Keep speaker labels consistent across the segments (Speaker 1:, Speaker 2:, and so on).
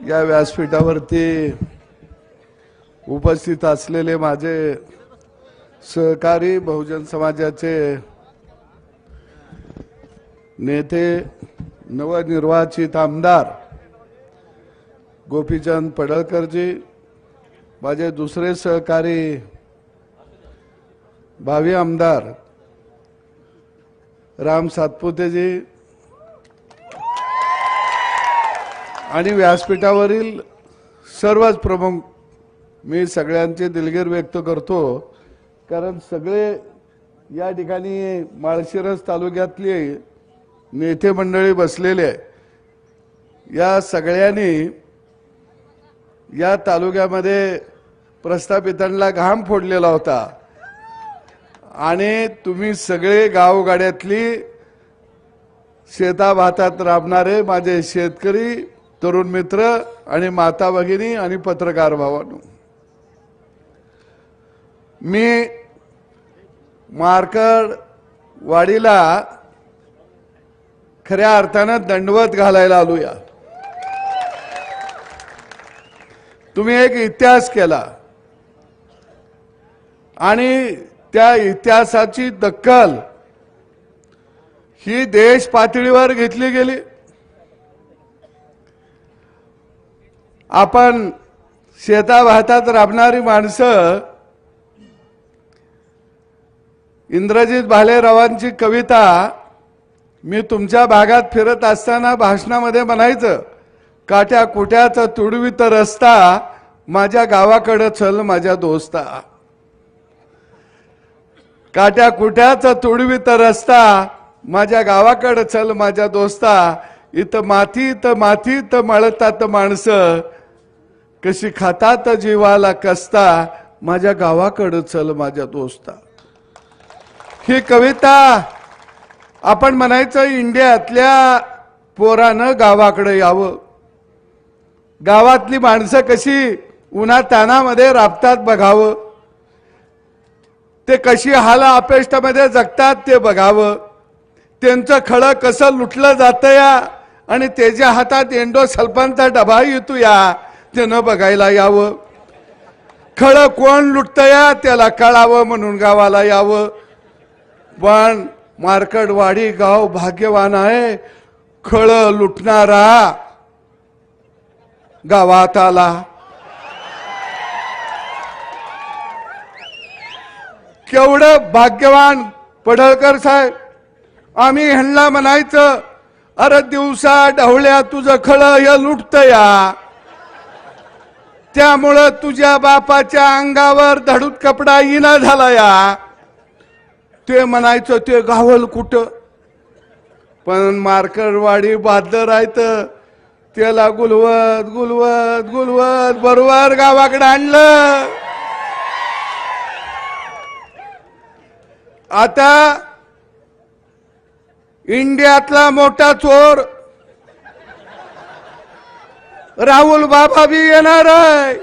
Speaker 1: या व्यासपीठावरती उपस्थित असलेले माझे सहकारी बहुजन समाजाचे नेते नवनिर्वाचित आमदार गोपीचंद पडळकरजी, माझे दुसरे सहकारी भावी आमदार राम सातपुतेजी आणि व्यासपीठावरील सर्वच प्रमुख, मी सगळ्यांचे दिलगिरी व्यक्त करतो, कारण सगळे या ठिकाणी माळशिरस तालुक्यातले नेते मंडळी बसलेले, या सगळ्यांनी या तालुक्यामध्ये प्रस्थापितांना घाम फोडलेला होता आणि तुम्ही सगळे गावगाड्यातली शेताभातात राबणारे माझे शेतकरी तरुण मित्र आणि माता भगिनी आणि पत्रकार भावांनो, मी मार्कड वाडीला खऱ्या अर्थानं दंडवत घालायला आलो. या तुम्ही एक इतिहास केला आणि त्या इतिहासाची दखल ही देश पातळीवर घेतली गेली. आपण शेताभातात राबणारी माणसं, इंद्रजित भालेरावांची कविता मी तुमच्या भागात फिरत असताना भाषणामध्ये म्हणायचं, काट्या कुट्याचा तुडवीत रस्ता माझ्या गावाकडे चल माझ्या दोस्ता. काट्या कुट्याचा तुडवीत रस्ता माझ्या गावाकडे चल माझ्या दोस्ता. इथं मातीत मळतात माणसं, कशी खातात जीवाला कसता, माझ्या गावाकडे चल माझ्या दोस्ता. ही कविता आपण म्हणायचं इंडियातल्या पोरानं गावाकडे यावं. गावातली माणसं कशी उन्हा तानामध्ये राबतात बघावं, ते कशी हाला अपेष्टामध्ये जगतात ते बघावं, त्यांचं खळं कसं लुटलं जातं या आणि त्याच्या हातात एंडोसल्फानचा डबा येतो या, ते न बघायला यावं. खळं कोण लुटतं या त्याला कळावं म्हणून गावाला यावं. पण मार्कडवाडी गाव भाग्यवान आहे, खळं लुटणारा गावात आला. केवढं भाग्यवान पडळकर साहेब. आम्ही ह्यांना म्हणायचं, अरे दिवसा ढवळ्या तुझं खळं हे लुटतं या, त्यामुळं तुझ्या बापाच्या अंगावर धडूत कपडा येणा झाला या. ते म्हणायचं ते गावल कुठं. पण मार्कडवाडी बादर आहेत, त्याला गुलवत गुलवत गुलवत बरोबर गावाकडे आणलं. आता इंडियातला मोठा चोर राहुल बाबा बी येणार आहे,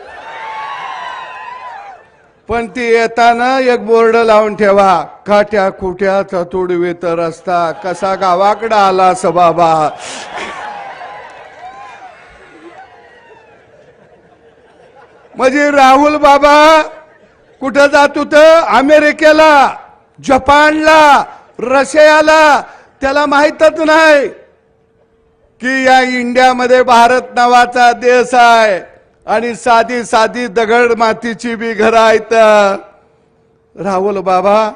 Speaker 1: पण ती येताना एक बोर्ड लावून ठेवा, काट्या कुट्याचा तुडवीत रस्ता कसा गावाकडे आला अस बाबा. म्हणजे राहुल बाबा कुठं जात होत, अमेरिकेला, जपानला, रशियाला, त्याला माहीतच नाही की या इंडियामध्ये भारत नावाचा देश आहे आणि साधी साधी दगड मातीची बी घरं आहेत. राहुल बाबा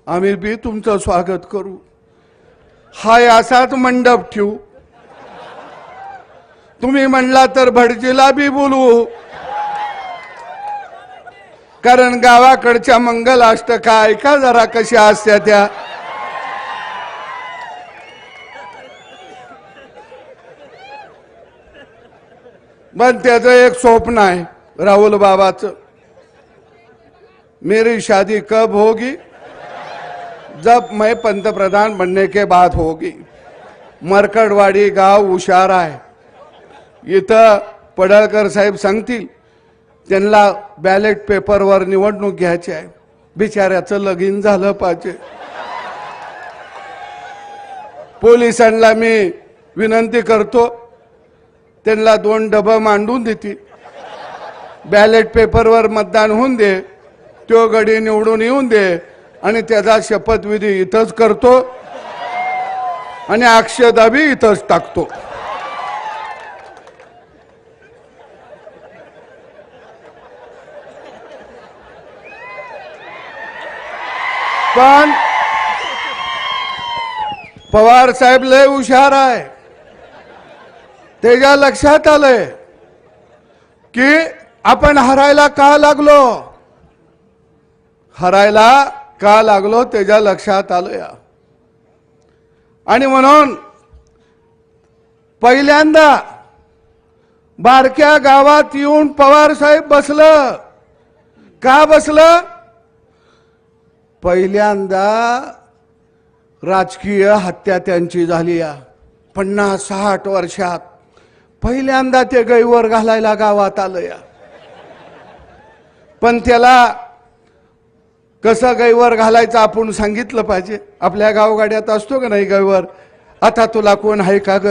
Speaker 1: आम्ही बी तुमचं स्वागत करू, हाय असाच मंडप ठेवू, तुम्ही म्हणला तर भटजीला बी बोलवू, कारण गावाकडच्या मंगल अष्टका ऐका जरा कशा असत्या त्या. पण त्याचं एक स्वप्न आहे राहुल बाबाचं, मेरी शादी कब होगी, जब मैं पंतप्रधान बनने के बाद होगी. मरकडवाडी गाव हुशार आहे. इथं पडळकर साहेब सांगतील, त्यांना बॅलेट पेपरवर निवडणूक घ्यायची आहे, बिचाऱ्याचं लगीन झालं पाहिजे. पोलिसांना मी विनंती करतो, त्यांना 2 डबं मांडून देतील, बॅलेट पेपरवर मतदान होऊन दे, तो गडी निवडून येऊन दे आणि त्याचा शपथविधी इथंच करतो आणि अक्षदाबी इथंच टाकतो. पण पवार साहेब लय हुशार आहे. त्याच्या लक्षात आलंय की आपण हरायला का लागलो, त्याच्या लक्षात आलं. आणि म्हणून पहिल्यांदा बारक्या गावात येऊन पवार साहेब बसलं. का बसलं? पहिल्यांदा राजकीय हत्या त्यांची झाली 50-60 वर्षात. पहिल्यांदा ते गैवर घालायला गावात आलं. पण त्याला कसं गैवर घालायचं आपण सांगितलं पाहिजे. आपल्या गावगाड्यात असतो का नाही गैवर, आता तुला कोण आहे का ग,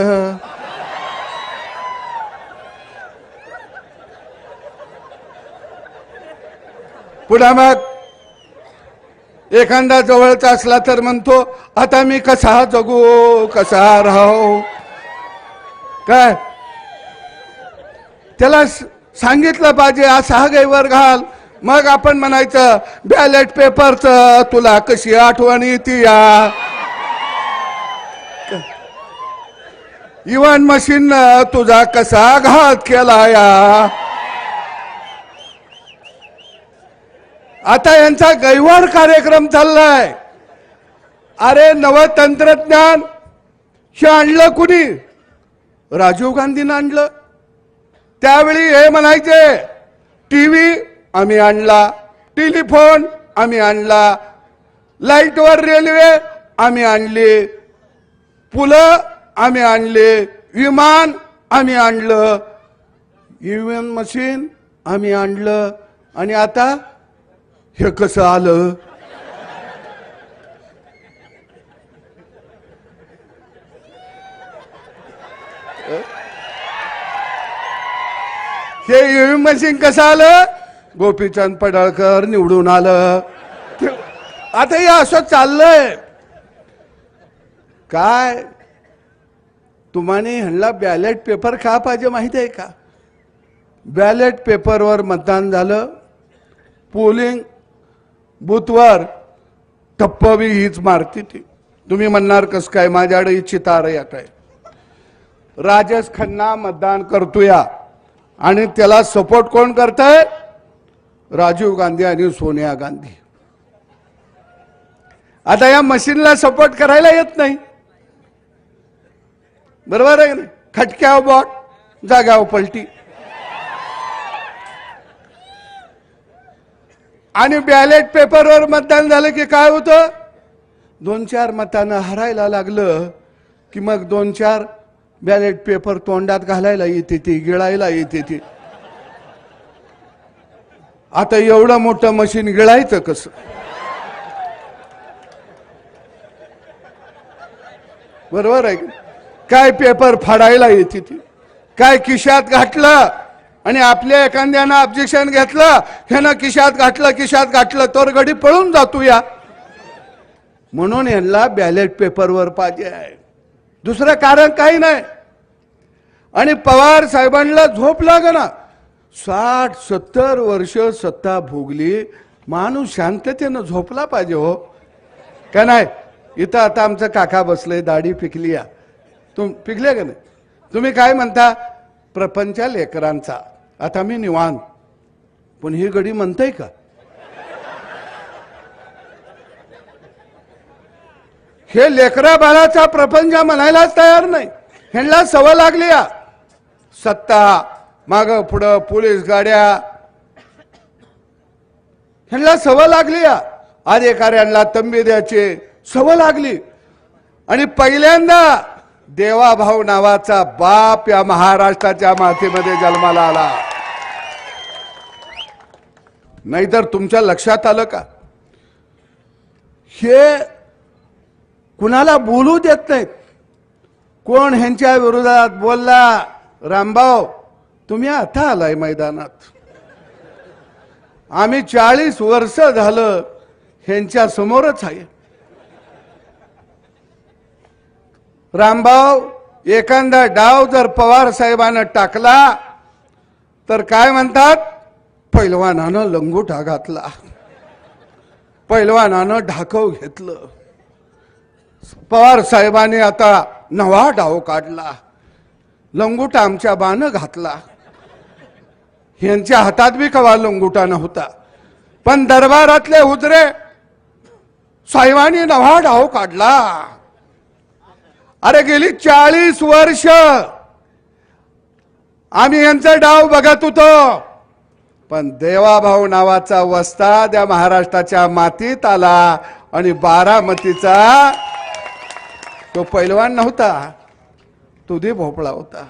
Speaker 1: पुढे मग एखादा जवळचा असला तर म्हणतो आता मी कसा जगू, कसा राहू. काय त्याला सांगितलं पाहिजे असा गैवर घाल. मग आपण म्हणायचं बॅलेट पेपरचं तुला कशी आठवण येते या, इव्हन मशीननं तुझा कसा घात केला या. आता यांचा गैवर कार्यक्रम चाललाय. अरे नव तंत्रज्ञान हे आणलं कुणी? राजीव गांधीनं आणलं. त्यावेळी हे म्हणायचे टीव्ही आम्ही आणला, टेलिफोन आम्ही आणला, लाईटवर रेल्वे आम्ही आणली, पुलं आम्ही आणले, विमान आम्ही आणलं, ईव्हीएम मशीन आम्ही आणलं. आणि आता हे कसं आलं? हे ईव्हीएम मशीन कसं आलं? गोपीचंद पडळकर निवडून आलं. आता हे असं चाललंय. काय तुम्हाला ह्यांना बॅलेट पेपर का पाहिजे माहिती आहे का? बॅलेट पेपरवर मतदान झालं, पोलिंग बूथवर टप्पा बी हीच मारती ती. तुम्ही म्हणणार कस काय, माझ्याकडे इच्छित येत आहे. राजेश खन्ना मतदान करतोया आणि त्याला सपोर्ट कोण करताय? राजीव गांधी आणि सोनिया गांधी. आता या मशीनला सपोर्ट करायला येत नाही, बरोबर आहे ना? खटक्यावर बॉट, जाग्यावर पलटी. आणि बॅलेट पेपरवर मतदान झालं की काय होतं? 2-4 मतांना हरायला लागलं की मग 2-4 बॅलेट पेपर तोंडात घालायला येते ती, गिळायला येते ती. आता एवढं मोठं मशीन गिळायचं कसं? बरोबर आहे. काय पेपर फाडायला येते ती, काय खिशात घातलं आणि आपल्या एखाद्यानं ऑब्जेक्शन घेतलं, ह्यानं खिशात घातलं तर गडी पळून जातो या. म्हणून यांना बॅलेट पेपरवर पाहिजे आहे, दुसरं कारण काही नाही. आणि पवार साहेबांना झोप लागना. 60-70 वर्ष सत्ता भोगली, माणूस शांततेनं झोपला पाहिजे हो का नाही? इथं आता आमचं काका बसले, दाढी पिकली या. पिकले का नाही? तुम्ही काय म्हणता? प्रपंच लेकरांचा. आता मी निवांत, पण ही गडी म्हणताय का? हे लेकरा बाळाचा प्रपंच म्हणायलाच तयार नाही. ह्यांना सवय लागली या सत्ता, माग पुढं पोलीस गाड्या, ह्यांना सवय लागली या अधिकाऱ्यांना तंबी द्यायची सवय लागली. आणि पहिल्यांदा देवाभाऊ नावाचा बाप या महाराष्ट्राच्या मातीमध्ये जन्माला आला. नाहीतर तुमच्या लक्षात आलं का? हे कुणाला बोलू देत नाहीत. कोण ह्यांच्या विरोधात बोलला? रामभाऊ, तुम्ही आता आलाय मैदानात. आम्ही 40 वर्ष झालं ह्यांच्या समोरच आहे. रामभाऊ, एखादा डाव जर पवार साहेबांना टाकला तर काय म्हणतात? पैलवानानं लंगोटा घातला, पैलवानानं ढाकव घेतलं. पवार साहेबांनी आता नवा डाव काढला, लंगोटा आमच्या बानं घातला. ह्यांच्या हातात बी कवा लंगोटा नव्हता, पण दरबारातले हुजरे साहेबांनी नवा डाव काढला. अरे गेली 40 वर्ष आम्ही यांचा डाव बघत होतो, पण देवाभाऊ नावाचा वस्ताद या महाराष्ट्राच्या मातीत आला आणि बारामतीचा तो पैलवान नव्हता, तुझी भोपळा होता.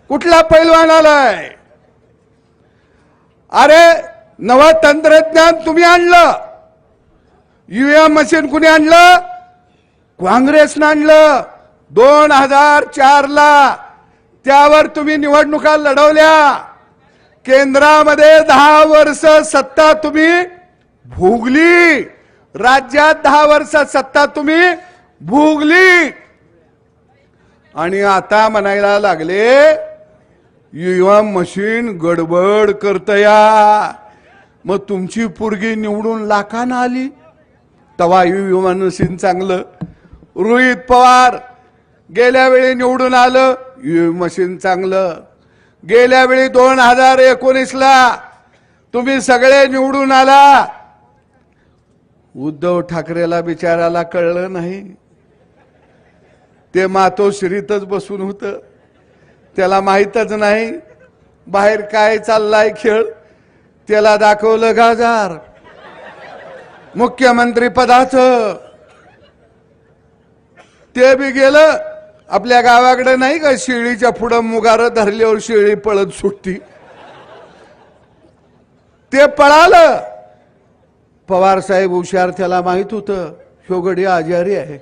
Speaker 1: कुठला पैलवान आलाय? अरे नवं तंत्रज्ञान तुम्ही आणलं. ईव्हीएम मशीन कुणी आणलं? काँग्रेसनं आणलं 2004 ला. त्यावर तुम्ही निवडणुका लढवल्या. केंद्रामध्ये 10 वर्ष सत्ता तुम्ही भोगली, राज्यात 10 वर्ष सत्ता तुम्ही भोगली, आणि आता म्हणायला लागले ईव्हीएम मशीन गडबड करतया. मग तुमची पोरगी निवडून लाखानं आली, तवा ईव्हीएम मशीन चांगलं. रोहित पवार गेल्या वेळी निवडून आलं, ईव्हीएम मशीन चांगलं. गेल्या वेळी 2019 ला तुम्ही सगळे निवडून आला. उद्धव ठाकरेला बिचाराला कळलं नाही, ते मातोश्रीतच बसून होतं, त्याला माहीतच नाही बाहेर काय चाललाय खेळ. त्याला दाखवलं गाजार मुख्यमंत्री पदाचं, ते बी गेलं. आपल्या गावाकडे नाही का शेळीच्या पुढं मुगार धरल्यावर शेळी पळत सुटती, ते पळालं. पवार साहेब हुशार, त्याला माहित होतं ह्यो आजारी आहे,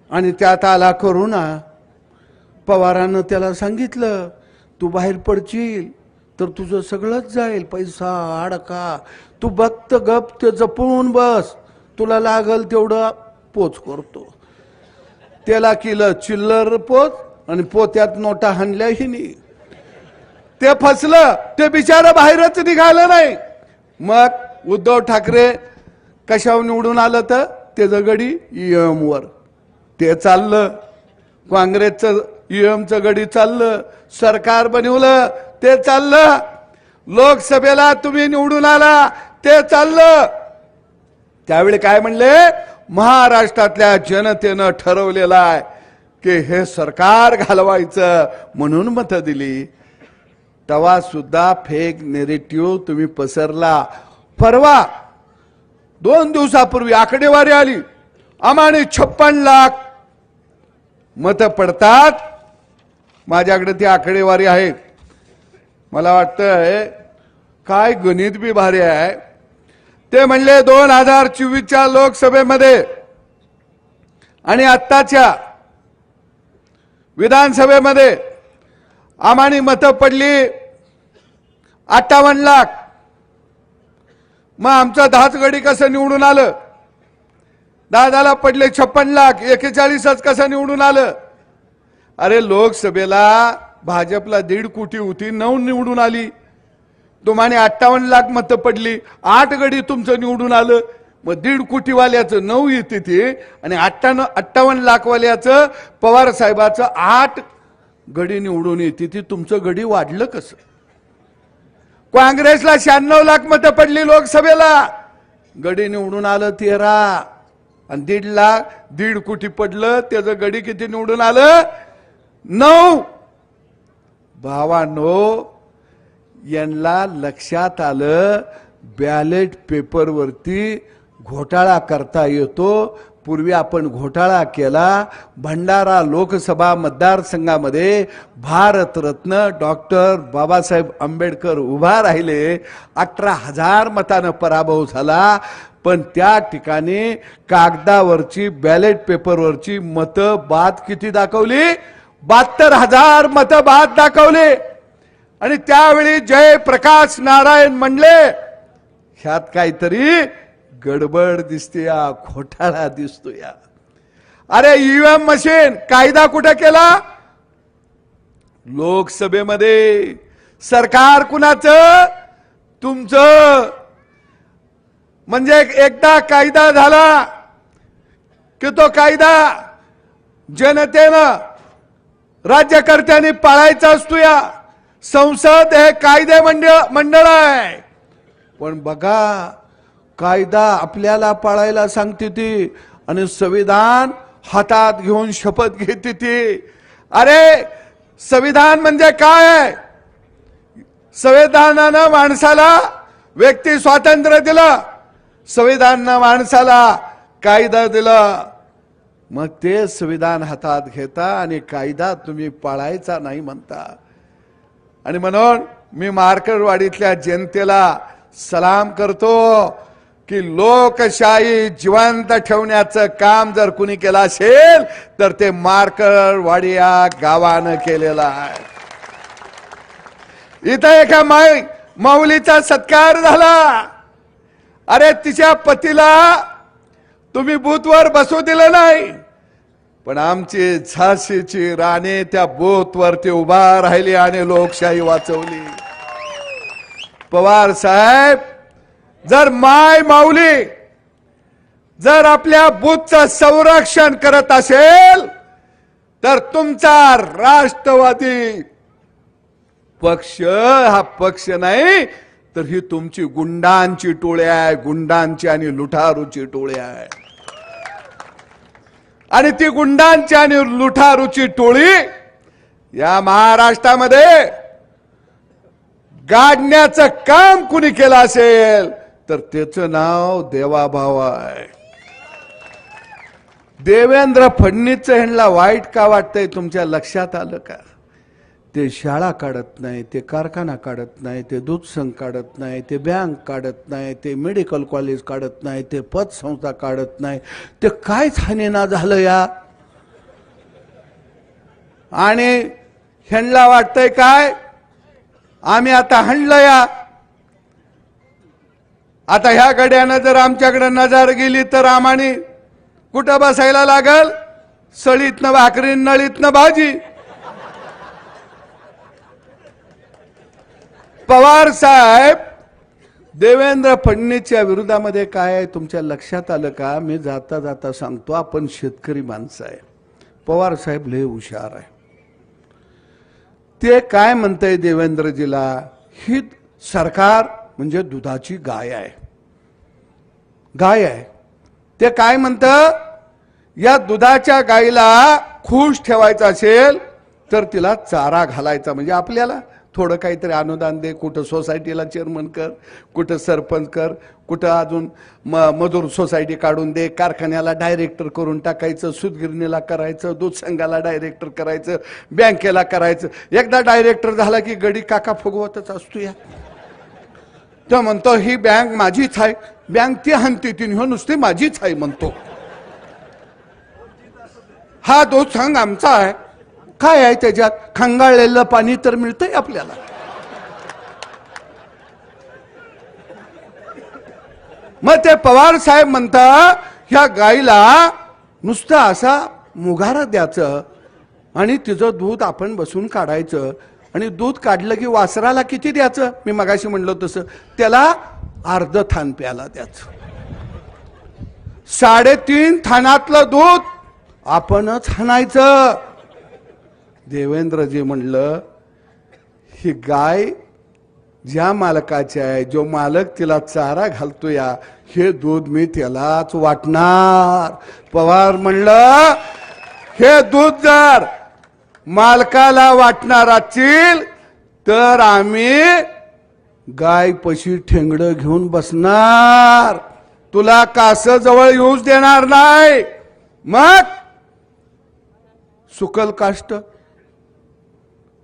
Speaker 1: आणि त्यात आला करोना. पवारानं त्याला सांगितलं तू बाहेर पडशील तर तुझं सगळंच जाईल, पैसा अडका, तू बघत गप ते जपून बस, तुला लागल तेवढं पोच करतो. त्याला केलं चिल्लर पोच, आणि पोत्यात नोटा हाणल्या हिनी. ते फसलं, ते बिचारा बाहेरच निघालं नाही. मग उद्धव ठाकरे कशावर निवडून आलं? तर त्याचं गडी ईएम वर ते चाललं, काँग्रेसचं ईएमचं गडी चाललं, सरकार बनवलं ते चाललं, लोकसभेला तुम्ही निवडून आला ते चाललं. त्यावेळी काय म्हणले? महाराष्ट्रातल्या जनतेनं ठरवलेलं आहे की हे सरकार घालवायचं, म्हणून मतं दिली. तेव्हा सुद्धा फेक नेरेटिव्ह तुम्ही पसरला. परवा 2 दिवसापूर्वी आकडेवारी आली, आम्हाने 56 लाख मतं पडतात. माझ्याकडे ती आकडेवारी आहे. मला वाटतं काय गणित बी भारी आहे. ते म्हणले 2024च्या लोकसभेमध्ये आणि आत्ताच्या विधानसभेमध्ये आम्हाने मतं पडली 58 लाख. मग आमचं 10च गडी कसं निवडून आलं? दादाला पडले 56 लाख, 41च कसं निवडून आलं? अरे लोकसभेला भाजपला 1.5 कोटी होती, 9 निवडून आली. तुम्हाने 58 लाख मतं पडली, 8 गडी तुमचं निवडून आलं. मग 1.5 कोटी वाल्याचं 9 येते ते, आणि 58 लाख वाल्याचं पवार साहेबाचं 8 गडी निवडून येते ती. तुमचं गडी वाढलं कसं? काँग्रेसला 96 लाख मतं पडली लोकसभेला, गडी निवडून आलं 13, आणि 1.5 कोटी पडलं, त्याचं गडी किती निवडून आलं? 9. भावांनो, यांना लक्षात आलं बॅलेट पेपरवरती घोटाळा करता येतो, पूर्वी आपण घोटाळा केला. भंडारा लोकसभा मतदारसंघामध्ये भारतरत्न डॉक्टर बाबासाहेब आंबेडकर उभा राहिले. 18,000 मतानं पराभव झाला. पण त्या ठिकाणी कागदावरची बॅलेट पेपरवरची मतं बाद किती दाखवली? 72,000 मतं बाद दाखवली. आणि त्यावेळी जयप्रकाश नारायण म्हणले ह्यात काहीतरी गडबड दिसते, घोटाळा दिसतोय. अरे ईव्हीएम मशीन कायदा कुठे केला? लोकसभेमध्ये. सरकार कुणाचं? तुमचं. म्हणजे एकदा कायदा झाला की तो कायदा जनतेनं राज्यकर्त्यांनी पाळायचा असतो. या संसद हे कायदे मंडळ आहे. पण बघा कायदा आपल्याला पाळायला सांगते ती आणि संविधान हातात घेऊन शपथ घेते ती. अरे संविधान म्हणजे काय? संविधानानं माणसाला व्यक्ती स्वातंत्र्य दिलं, संविधानानं माणसाला कायदा दिला. मग ते संविधान हातात घेता आणि कायदा तुम्ही पाळायचा नाही म्हणता. आणि म्हणून मी मार्करवाडीतल्या जनतेला सलाम करतो की लोकशाही जिवंत ठेवण्याचं काम जर कुणी केलं असेल तर ते मार्करवाडी या गावानं केलेलं आहे. इथं एका माऊलीचा सत्कार झाला. अरे तिच्या पतीला तुम्ही बूथवर बसू दिलं नाही, पण आमची झाशीची राणी त्या बूथवर ते उभा राहिली आणि लोकशाही वाचवली. पवार साहेब, जर माय माऊली जर आपल्या बूथचं संरक्षण करत असेल तर तुमचा राष्ट्रवादी पक्ष हा पक्ष नाही तर ही तुमची गुंडांची टोळी आहे. गुंडांची आणि लुटारूची टोळी आहे. आणि ती गुंडांची आणि लुटारूची टोळी या महाराष्ट्रामध्ये गाडण्याचं काम कुणी केलं असेल तर त्याचं नाव देवाभाऊ आहे. देवेंद्र फडणवीसचं ह्यांना वाईट का वाटतंय तुमच्या लक्षात आलं का? ते शाळा काढत नाही, ते कारखाना काढत नाही, ते दूध संघ काढत नाही, ते बँक काढत नाही, ते मेडिकल कॉलेज काढत नाही, ते पतसंस्था काढत नाही. ते कायच हानीना झालं या. आणि ह्यांना वाटतंय काय आम्ही आता हाणलं या. आता ह्या गड्यानं जर आमच्याकडे नजर गेली तर आम्हाने कुठं बसायला लागल? सळीतनं भाकरी, नळीतनं भाजी. पवार साहेब, देवेंद्र फडणवीसच्या विरोधामध्ये काय आहे तुमच्या लक्षात आलं का? मी जाता जाता सांगतो, आपण शेतकरी माणसं आहे. पवार साहेब लय हुशार आहे. ते काय म्हणतंय देवेंद्रजीला, ही सरकार म्हणजे दुधाची गाय आहे. गाय आहे. ते काय म्हणतं, या दुधाच्या गायीला खुश ठेवायचं असेल तर तिला चारा घालायचा. म्हणजे आपल्याला थोडं काहीतरी अनुदान दे, कुठं सोसायटीला चेअरमन कर, कुठं सरपंच कर, कुठं अजून मजूर सोसायटी काढून दे, कारखान्याला डायरेक्टर करून टाकायचं, सूतगिरणीला करायचं, दूध संघाला डायरेक्टर करायचं, बँकेला करायचं. एकदा डायरेक्टर झाला की गडी काका फुगवतच असतो या. तो म्हणतो ही बँक माझीच आहे, बँक ती हंती ती नुसती माझीच आहे म्हणतो. हा दूध संघ आमचा आहे. काय आहे त्याच्यात? खंगाळलेलं पाणी तर मिळतंय आपल्याला. मग ते पवार साहेब म्हणता ह्या गाईला नुसतं असा मुगारा द्यायचं आणि तिचं दूध आपण बसून काढायचं. आणि दूध काढलं की वासराला किती द्यायचं? मी मगाशी म्हणलो तसं त्याला अर्ध थान प्याला द्यायचं. 3.5 थानातलं दूध आपणच हाणायचं. देवेंद्रजी म्हणलं ही गाय ज्या मालकाची आहे, जो मालक तिला चारा घालतो या, हे दूध मी त्यालाच वाटणार. पवार म्हणलं हे दूध जर मालकाला वाटणार असतील तर आम्ही गाय पशी ठेंगडं घेऊन बसणार, तुला कास जवळ येऊच देणार नाही. मग सुकल काष्ट,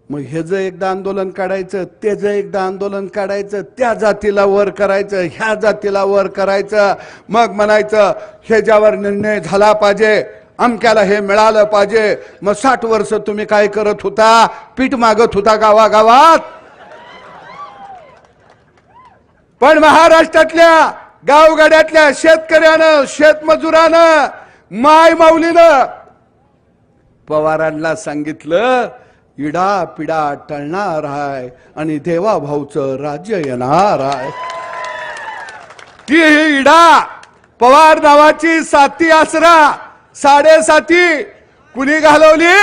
Speaker 1: मग ह्याचं एकदा आंदोलन काढायचं, त्याचं एकदा आंदोलन काढायचं, त्या जातीला वर करायचं, ह्या जातीला वर करायचं, मग म्हणायचं ह्याच्यावर निर्णय झाला पाहिजे, अमक्याला हे मिळालं पाहिजे. मग 60 वर्ष तुम्ही काय करत होता? पीठ मागत होता गावागावात. पण महाराष्ट्रातल्या गावगाड्यातल्या शेतकऱ्यानं, शेतमजुरानं, माय माऊलीनं पवारांना सांगितलं इडा पिडा टळणार आहे आणि देवा भाऊचं राज्य येणार आहे. ती ही इडा पवार नावाची साती आसरा 7.5 कुणी घालवली?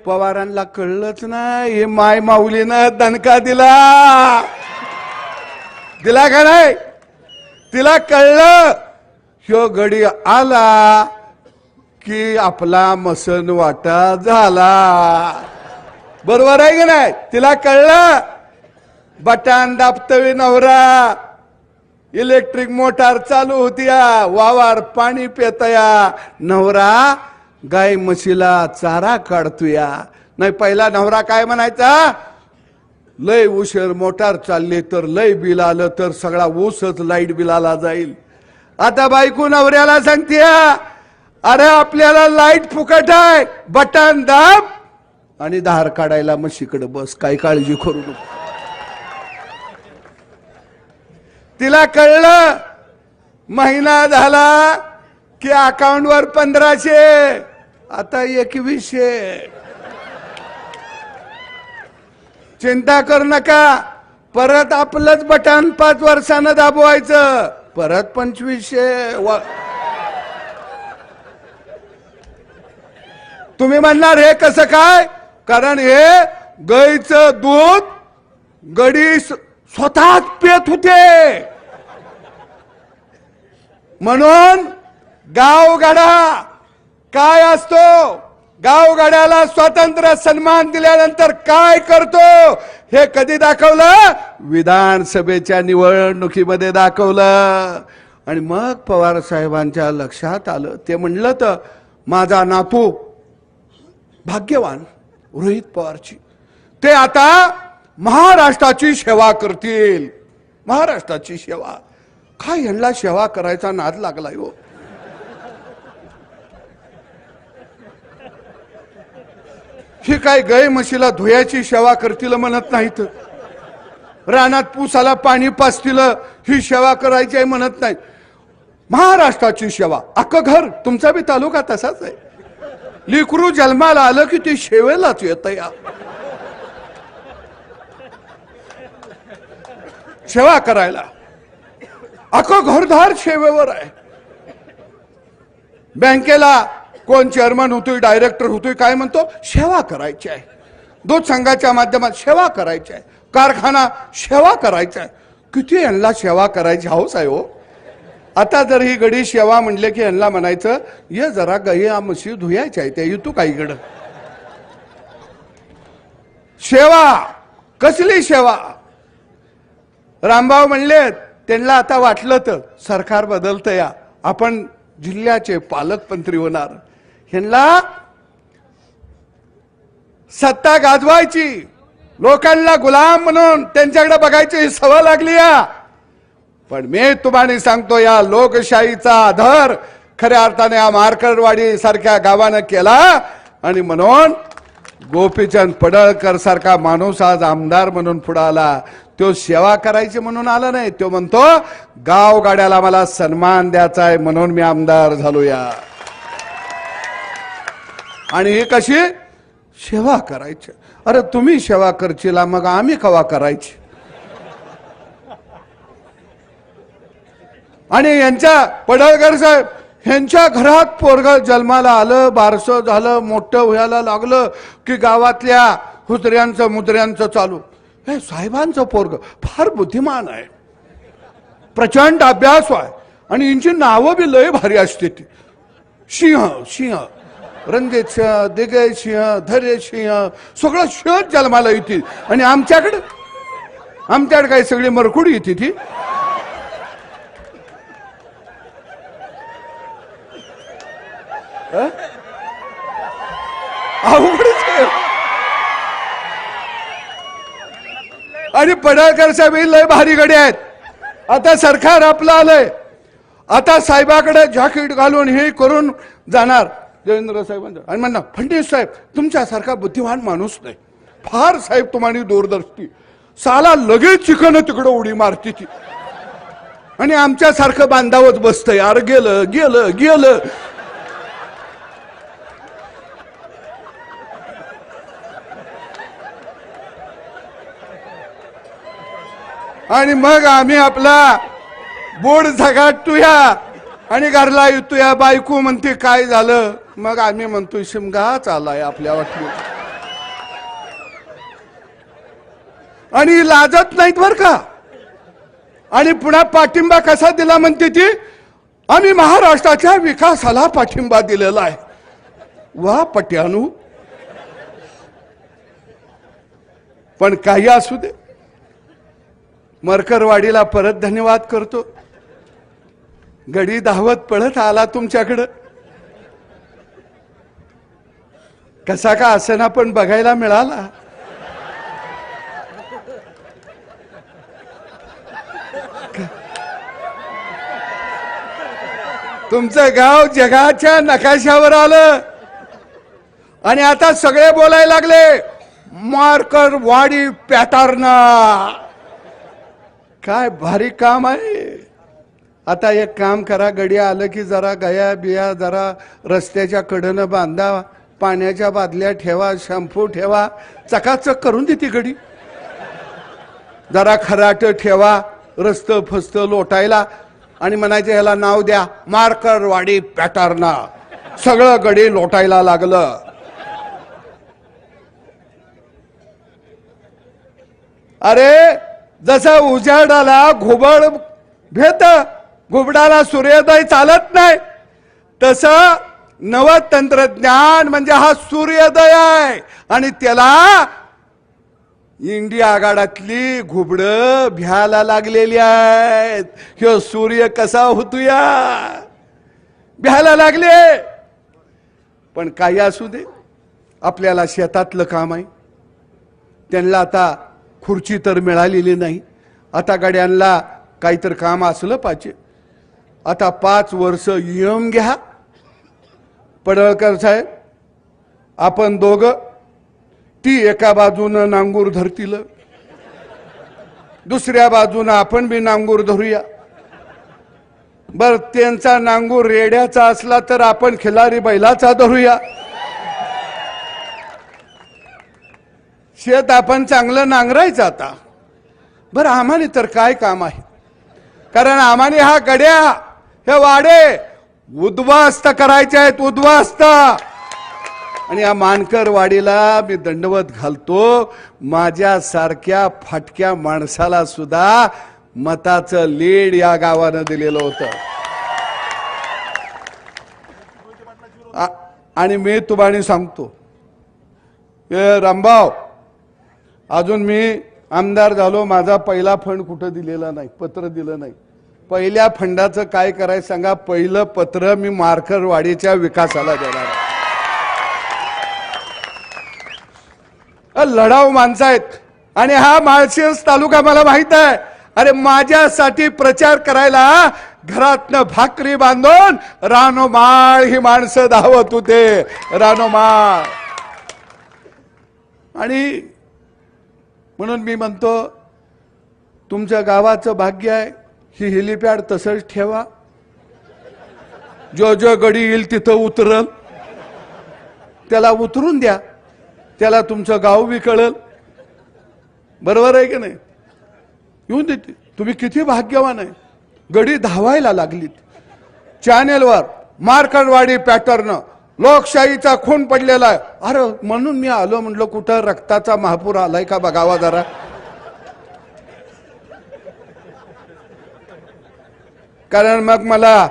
Speaker 1: पवारांना कळलंच नाही. हे माय माऊलीनं दणका दिला का नाही? तिला कळलं ह्यो गडी आला की आपला मसन वाटा झाला. बरोबर आहे की नाही? तिला कळलं. बटन दाबतवी नवरा, इलेक्ट्रिक मोटार चालू होतीया, वावर पाणी पेतया, नवरा गाय म्हशीला चारा काढतोया. नाही पहिला नवरा काय म्हणायचा? लय उशीर मोटार चालली तर लय बिल आलं तर सगळा ऊसच लाईट बिलाला जाईल. आता बायको नवऱ्याला सांगते अरे आपल्याला लाईट फुकट आहे, बटन दाब आणि धार काढायला म्हशीकडे बस, काही काळजी करू नको. तिला कळलं महिना झाला की अकाउंटवर 1500, आता 2100. चिंता करू नका, परत आपलंच बटन 5 वर्षानं दाबवायचं, परत 2500. तुम्ही म्हणणार हे कसं काय? कारण हे गाईचं दूध गडी स्वतःच पेत होते. म्हणून गावगाडा काय असतो? गावगाड्याला स्वातंत्र्य सन्मान दिल्यानंतर काय करतो हे कधी दाखवलं? विधानसभेच्या निवडणुकीमध्ये दाखवलं. आणि मग पवार साहेबांच्या लक्षात आलं. ते म्हणलं तर माझा नातू भाग्यवान रोहित पवारची, ते आता महाराष्ट्राची सेवा करतील. महाराष्ट्राची सेवा काय? यांना सेवा करायचा नाद लागलाय हो. ही काय गाय म्हशीला धुयाची सेवा करतील म्हणत नाहीत, रानात पूसाला पाणी पाजतील ही सेवा करायची आहे म्हणत नाहीत. महाराष्ट्राची सेवा. अख्खं घर, तुमचा बी तालुका तसाच आहे. लिकरू जन्माला आलं की ते शेवेलाच येत या. सेवा करायला अख्खं घरदार सेवेवर आहे. बँकेला कोण चेअरमन होतोय, डायरेक्टर होतोय, काय म्हणतो? सेवा करायची आहे. दूध संघाच्या माध्यमात सेवा करायची आहे. कारखाना सेवा करायचा आहे. किती यांना सेवा करायची हौस आहे हो. आता जर ही गडी सेवा म्हणले की यांना म्हणायचं ये जरा गाई म्हशी धुयायच्या आहे त्या, येतो काहीकडं. सेवा कसली सेवा? रामभाऊ म्हणले त्यांना आता वाटलं तर सरकार बदलतं या, आपण जिल्ह्याचे पालकमंत्री होणार. ह्यांना सत्ता गाजवायची, लोकांना गुलाम म्हणून त्यांच्याकडे बघायची सवय लागली या. पण मी तुम्हाला सांगतो या लोकशाहीचा आधार खऱ्या अर्थाने या मार्करवाडी सारख्या गावानं केला. आणि म्हणून गोपीचंद पडळकर सारखा माणूस आज आमदार म्हणून पुढे आला. तो सेवा करायची म्हणून आला नाही, तो म्हणतो गावगाड्याला मला सन्मान द्यायचा आहे म्हणून मी आमदार झालो या. आणि ही कशी सेवा करायची? अरे तुम्ही सेवा करशीला मग आम्ही कवा करायची? आणि यांच्या पडळकर साहेब ह्यांच्या घरात पोरग जन्माला आलं, बारसं झालं, मोठं व्हायला लागलं की गावातल्या हुजऱ्यांचं मुद्र्यांचं चालू. हे साहेबांचं पोरग फार बुद्धिमान आहे, प्रचंड अभ्यास आहे आणि यांची नावं बी लय भारी असते. ती सिंह सिंह, रणजित सिंह, दिग्गज सिंह, धैर्य सिंह, सगळं सिंह जन्माला येते. आणि आमच्याकडे काय सगळी मरकुडी येते ती. अवघडच आहे. आणि पडळकर साहेब ही लय भारी गडी आहेत. आता सरकार आपलं आलंय, आता साहेबाकडे जॅकेट घालून हे करून जाणार देवेंद्र साहेबांचं आणि म्हणणार फडणवीस साहेब तुमच्यासारखा बुद्धिमान माणूस नाही, फार साहेब तुम्हाला दूरदर्शी, साला लगेच चिकन तिकडं उडी मारती ती आणि आमच्यासारखं बांधावच बसतंय. अरे गेलं गेलं गेलं. आणि मग आम्ही आपला बोर्ड झगाटूया आणि घरला येतोया. बायको म्हणते काय झालं, मग आम्ही म्हणतोय शिमगाच आलाय आपल्या वाटली. आणि लाजत नाहीत बर का. आणि पुन्हा पाठिंबा कसा दिला म्हणते ती, आम्ही महाराष्ट्राच्या विकासाला पाठिंबा दिलेला आहे. वा पट्यानू. पण काही असू दे, मरकरवाडीला परत धन्यवाद करतो. गडी धावत पळत आला तुमच्याकडं, कसा का असेना पण बघायला मिळाला. तुमचं गाव जगाच्या नकाशावर आलं आणि आता सगळे बोलायला लागले मार्करवाडी पॅटर्न. काय भारी काम आहे. आता एक काम करा, गडी आलं की जरा गया बिया जरा रस्त्याच्या कडेनं बांधा, पाण्याच्या बादल्या ठेवा, शॅम्पू ठेवा, चकाचक करून देते गडी. जरा खराट ठेवा, रस्त फस्त लोटायला आणि म्हणायचं ह्याला नाव द्या मार्करवाडी पॅटर्न. सगळं गडी लोटायला लागलं. अरे जसा उजाडाला घुबड भेट, घुबडाला सूर्योदय चालत नाही, तसं नव तंत्रज्ञान म्हणजे हा सूर्योदय आहे. आणि त्याला इंडिया आघाडातली घुबड भ्यायला लागलेली आहेत. ह्यो सूर्य कसा होतोया, भ्यायला लागले. पण काही असू दे, आपल्याला शेतातलं काम आहे. त्यांना आता खुर्ची तर मिळालेली नाही, आता गाड्यांना काहीतरी काम असलं पाहिजे. आता 5 वर्ष यम घ्या. पडळकर साहेब आपण दोघं, ती एका बाजूनं नांगूर धरतील, दुसऱ्या बाजूनं आपण बी नांगूर धरूया. बर त्यांचा नांगूर रेड्याचा असला तर आपण खिलारी बैलाचा धरूया. शेत आपण चांगलं नांगरायचं. आता बरं आम्हाला तर काय काम आहे, कारण आम्हाला हा गड्या हे वाडे उद्ध्वस्त करायचे आहेत, उद्ध्वस्त. आणि या मानकरवाडीला मी दंडवत घालतो, माझ्यासारख्या फाटक्या माणसाला सुद्धा मताचं लीड या गावानं दिलेलं होतं. आणि मी तुम्हाला सांगतो, रामभाऊ, अजून मी आमदार झालो, माझा पहिला फंड कुठं दिलेला नाही, पत्र दिलं नाही. पहिल्या फंडाचं काय करायचं सांगा, पहिलं पत्र मी मार्करवाडीच्या विकासाला देणार. लढाऊ माणसं आहेत. आणि हा माळशिरस तालुका मला माहित आहे. अरे माझ्यासाठी प्रचार करायला घरातनं भाकरी बांधून रानोमाळ ही माणसं धावत होते, रानोमाळ. आणि म्हणून मी म्हणतो, तुमच्या गावाचं भाग्य आहे, ही हेलिपॅड तसंच ठेवा. जो जो गडी येईल तिथं उतरल त्याला उतरून द्या, त्याला तुमचं गाव बी कळल. बरोबर आहे की नाही? येऊन देते. तुम्ही किती भाग्यवान आहे. गडी धावायला लागलीत. चॅनेलवर मार्करवाडी पॅटर्न, लोकशाहीचा खून पडलेला आहे. अरे म्हणून मी आलो, म्हणलं कुठं रक्ताचा महापूर आलाय का बघावा जरा. कारण मग मला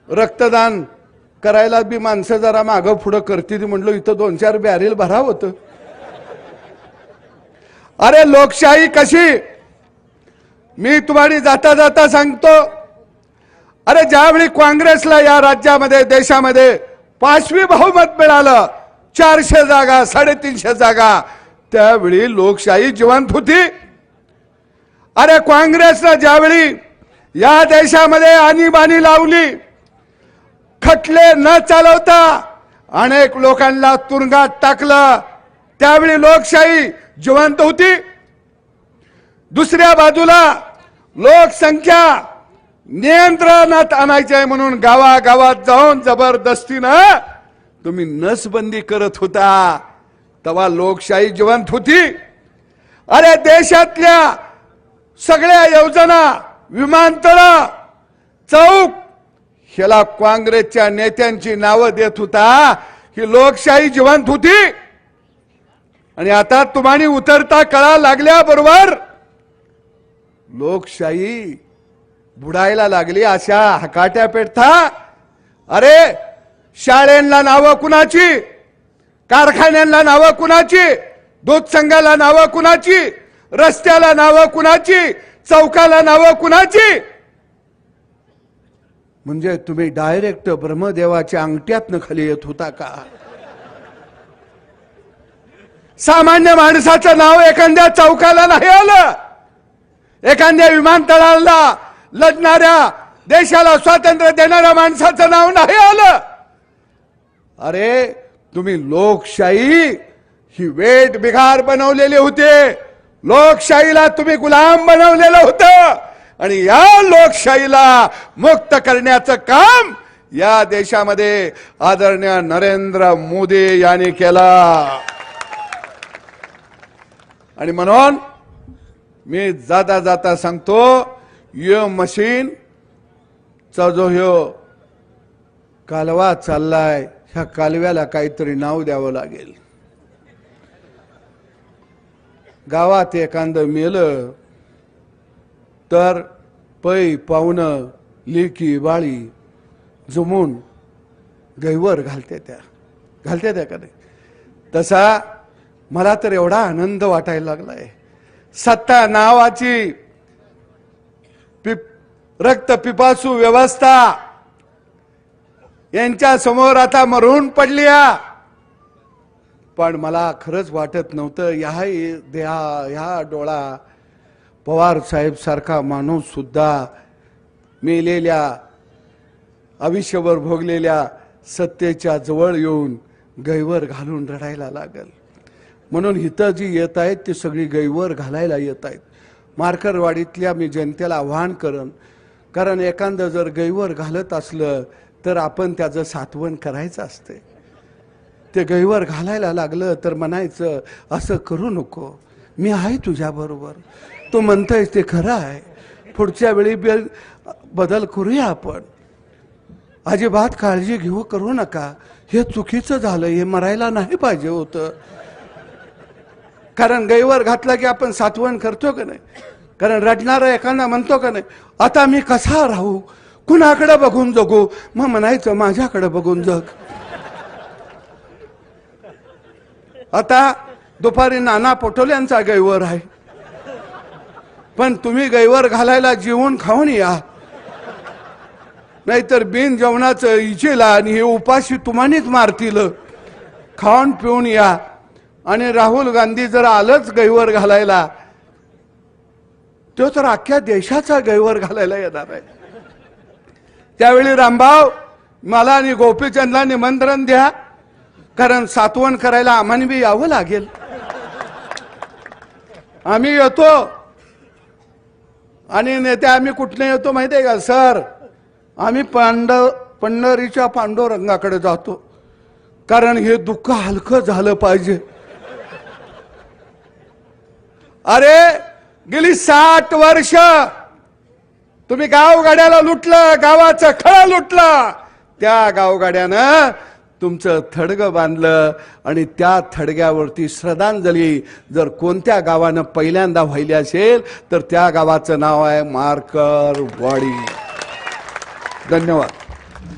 Speaker 1: रक्तदान करायला बी माणसं जरा मागं पुढं करतील. म्हणलं इथं 2-4 बॅरेल भराव होतं. अरे लोकशाही कशी, मी तुम्हाला जाता जाता सांगतो. अरे ज्यावेळी काँग्रेसला या राज्यामध्ये देशामध्ये 5वी बहुमत मिळालं, 400 जागा 350 जागा, त्यावेळी लोकशाही जिवंत होती. अरे काँग्रेसनं ज्यावेळी या देशामध्ये आणीबाणी लावली, खटले न चालवता अनेक लोकांना तुरुंगात टाकलं, त्यावेळी लोकशाही जिवंत होती. दुसऱ्या बाजूला लोकसंख्या नियंत्रणात आणायचे म्हणून गावागावात जाऊन जबरदस्तीनं तुम्ही नसबंदी करत होता, तेव्हा लोकशाही जिवंत होती. अरे देशातल्या सगळ्या योजना, विमानतळ, चौक ह्याला काँग्रेसच्या नेत्यांची नावं देत होता, ही लोकशाही जिवंत होती. आणि आता तुम्हानी उतरता कळा लागल्याबरोबर लोकशाही बुडायला लागली अशा हकाट्या पेटता. अरे शाळेंना नावं कुणाची, कारखान्यांना नावं कुणाची, दूध संघाला नावं कुणाची, रस्त्याला नावं कुणाची, चौकाला नावं कुणाची. म्हणजे तुम्ही डायरेक्ट ब्रह्मदेवाच्या अंगठ्यातनं खाली येत होता का? सामान्य माणसाचं नाव एखाद्या चौकाला नाही आलं, एखाद्या विमानतळाला लढणाऱ्या, देशाला स्वातंत्र्य देणाऱ्या माणसाचं नाव नाही आलं. अरे तुम्ही लोकशाही ही वेठ बिघार बनवलेली होते, लोकशाहीला तुम्ही गुलाम बनवलेलं होतं. आणि या लोकशाहीला मुक्त करण्याचं काम या देशामध्ये आदरणीय नरेंद्र मोदी यांनी केलं. आणि म्हणून मी जाता जाता सांगतो, यो मशीन चा जो ह्यो कालवा चाललाय, ह्या कालव्याला काहीतरी नाव द्यावं लागेल. गावात एखादं मेलं तर पै पाहुणं लेकी बाळी जमून गैवर घालते त्या का नाही? तसा मला तर एवढा आनंद वाटायला लागलाय. सत्ता नावाची रक्त पिपासू व्यवस्था यांच्या समोर आता मरून पडली. पण मला खरंच वाटत नव्हतं ह्या डोळा पवार साहेब सारखा माणूस सुद्धा मेलेल्या, आयुष्यभर भोगलेल्या सत्तेच्या जवळ येऊन गैवर घालून रडायला लागल. म्हणून हिथं जी येत आहेत ती सगळी गैवर घालायला येत आहेत. मार्करवाडीतल्या मी जनतेला आव्हान करन, कारण एखादं जर गैवर घालत असलं तर आपण त्याचं सात्वन करायचं असते. ते गैवर घालायला लागलं तर म्हणायचं असं करू नको, मी आहे तुझ्या बरोबर, तू म्हणतोय ते खरं आहे, पुढच्या वेळी बदल करूया आपण, अजिबात काळजी घेऊ करू नका, हे चुकीचं झालं, हे मरायला नाही पाहिजे होतं. कारण गैवर घातला की आपण सात्वन करतो का नाही? कारण रडणारा एखादा म्हणतो का नाही, आता मी कसा राहू, कुणाकडे बघून जगू? मग म्हणायचं माझ्याकडे बघून जग. आता दुपारी नाना पटोल्यांचा गैवर आहे, पण तुम्ही गैवर घालायला जेवून खाऊन या, नाहीतर बिन जेवणाचं इचेला आणि हे उपाशी तुम्हानीच मारतील. खाऊन पिऊन या. आणि राहुल गांधी जर आलंच गैवर घालायला, तो तर अख्ख्या देशाचा गैवर घालायला येणार आहे. त्यावेळी रामभाऊ मला आणि गोपीचंदला निमंत्रण द्या, कारण सात्वन करायला आम्हाला बी यावं लागेल. आम्ही येतो. आणि नेते आम्ही कुठने येतो माहिती आहे का सर? आम्ही पंढरीच्या पांडुरंगाकडे जातो, कारण हे दुःख हलकं झालं पाहिजे. अरे गेली 60 वर्ष तुम्ही गावगाड्याला लुटलं, गावाचं खळं लुटलं. त्या गावगाड्यानं तुमचं थडगं बांधलं आणि त्या थडग्यावरती श्रद्धांजली जर कोणत्या गावानं पहिल्यांदा व्हायली असेल तर त्या गावाचं नाव आहे मार्करवाडी. धन्यवाद.